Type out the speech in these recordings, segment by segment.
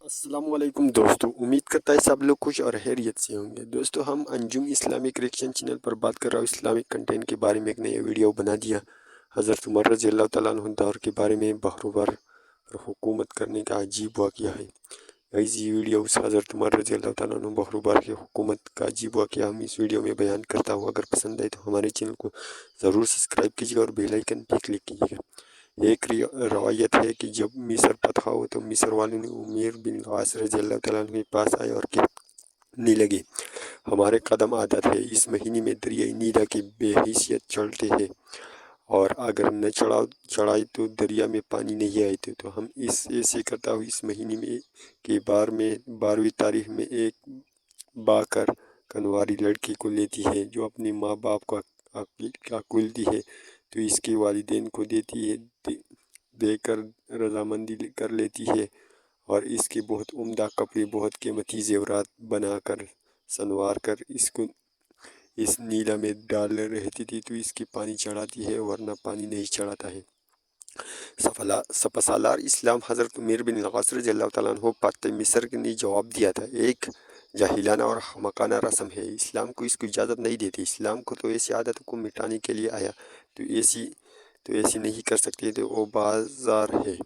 अस्सलामुअलैकुम दोस्तों, उम्मीद करता है सब लोग खुश और खैरियत से होंगे। दोस्तों, हम अंजुम इस्लामिक रिएक्शन चैनल पर बात कर रहा हूँ इस्लामिक कंटेंट के बारे में। एक नया वीडियो बना दिया हज़रत उमर रज़ी अल्लाह तआला अन्हु दौर के बारे में, बहरोबर पर हुकूमत करने का अजीब वाक़या है। ये वीडियो उस हज़रत उमर रज़ी अल्लाह तआला अन्हु बहरोबर की हुकूमत का अजीब वाक़या हम इस वीडियो में बयान करता हूँ। अगर पसंद आए तो हमारे चैनल को ज़रूर सब्सक्राइब कीजिएगा और बेल आइकन भी क्लिक कीजिएगा। एक रवायत है कि जब मिस्र फतह हुआ तो मिस्र वालों ने उमैर बिन आस रज़ी अल्लाह तआला अन्हु के पास आए और कहने लगे, हमारे कदम आदत है, इस महीने में दरियाई नीला की बेहैसियत चढ़ते हैं और अगर न चढ़ाई तो दरिया में पानी नहीं आए थे। तो हम ऐसे करता हूँ, इस महीने में के 12वीं तारीख में एक बाकर कनवारी लड़की को लेती है जो अपने माँ बाप को अकुलती है, तो इसके वालिदैन को देती है, देकर रजामंदी कर लेती है और इसके बहुत उम्दा कपड़े, बहुत कीमती जेवरात बनाकर संवार कर इसको इस नीला में डाल रहती थी, तो इसकी पानी चढ़ाती है वरना पानी नहीं चढ़ाता है। सपसालार इस्लाम हज़रत उमैर बिन आस रज़ी अल्लाह तआला अन्हु फातह मिस्र ने जवाब दिया था, एक जाहिलाना और हमाकाना रस्म है, इस्लाम को इसको इजाज़त नहीं देती। इस्लाम को तो ऐसी आदत को मिटाने के लिए आया, तो ऐसी नहीं कर सकते, तो वो बाजार है।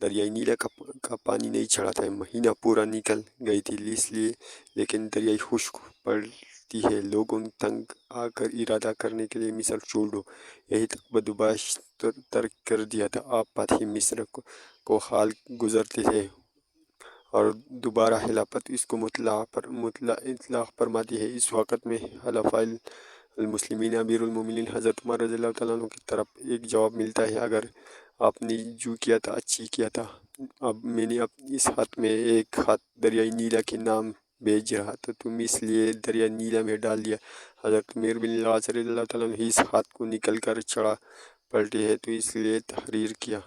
दरियाई नीला का पानी नहीं चढ़ाता है। महीना पूरा निकल गई थी इसलिए, लेकिन दरियाई खुश्क पड़ती है। लोगों तंग आकर इरादा करने के लिए मिस्र छोड़ दो, यही तक बदुबाश तर्क कर दिया था। आप फातह मिस्र को हाल गुजरते थे और दोबारा खिलाफत इसको इतलाक़ फरमाती है। इस वक़्त में खलीफ़ाए मुस्लिमीन अमीरुल मोमिनीन हज़रत उमर रज़ी अल्लाह तआला अन्हु की तरफ एक जवाब मिलता है, अगर आपने जो किया था अच्छी किया था। अब मैंने इस हाथ में एक हाथ दरियाई नीला के नाम भेज रहा था, तुम इसलिए दरिया नीला में डाल दिया। हज़रत उमैर बिन आस रज़ी अल्लाह तआला अन्हु इस हाथ को निकल कर चढ़ा पलटे है, तो इसलिए तहरीर किया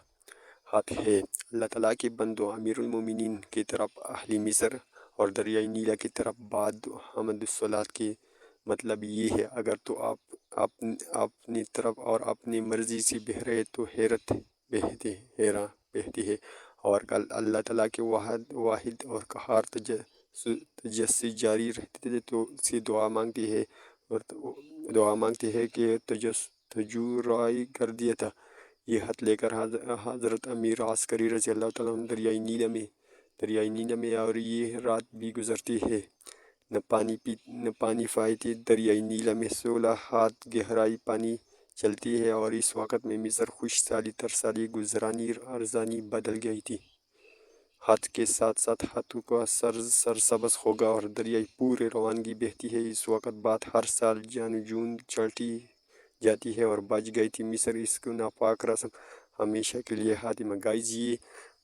हाथ है। अल्लाह ताला के बंदो, अमीरुल मोमिनीन की तरफ अहली मिस्र और दरियाई नीला की तरफ बाद हमदुस्सलात के मतलब ये है, अगर तो आप अपनी तरफ और अपनी मर्ज़ी से बह रहे तो हैरत बहती है, और कल अल्लाह ताला के वाहिद और कहार तजस्सी जारी रहते थे तो से दुआ मांगती है कि तजुराई कर दिया था। ये हथ लेकर हज़रत अमीर अस्करी रज़ी अल्लाह तआला अन्हु दरियाई नीला में और ये रात भी गुजरती है, न पानी पाई थी। दरियाई नीला में 16 हाथ गहराई पानी चलती है और इस वक़्त में मिस्र खुश साली तरसाली गुजरानी अरजानी बदल गई थी। हाथ के साथ साथ हाथों का सरसब्ज़ होगा और दरियाई पूरे रवानगी बहती है। इस वक़्त बाद हर साल जून चढ़ती जाती है और बच गई थी मिस्र इसको नापाक रस्म हमेशा के लिए खात्मा। गाइस, ये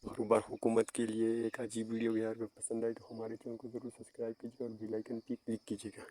बहरोबर हुकूमत के लिए एक अजीब वीडियो है। अगर पसंद आए तो हमारे चैनल को ज़रूर सब्सक्राइब कीजिएगा और बेल आइकन भी क्लिक कीजिएगा।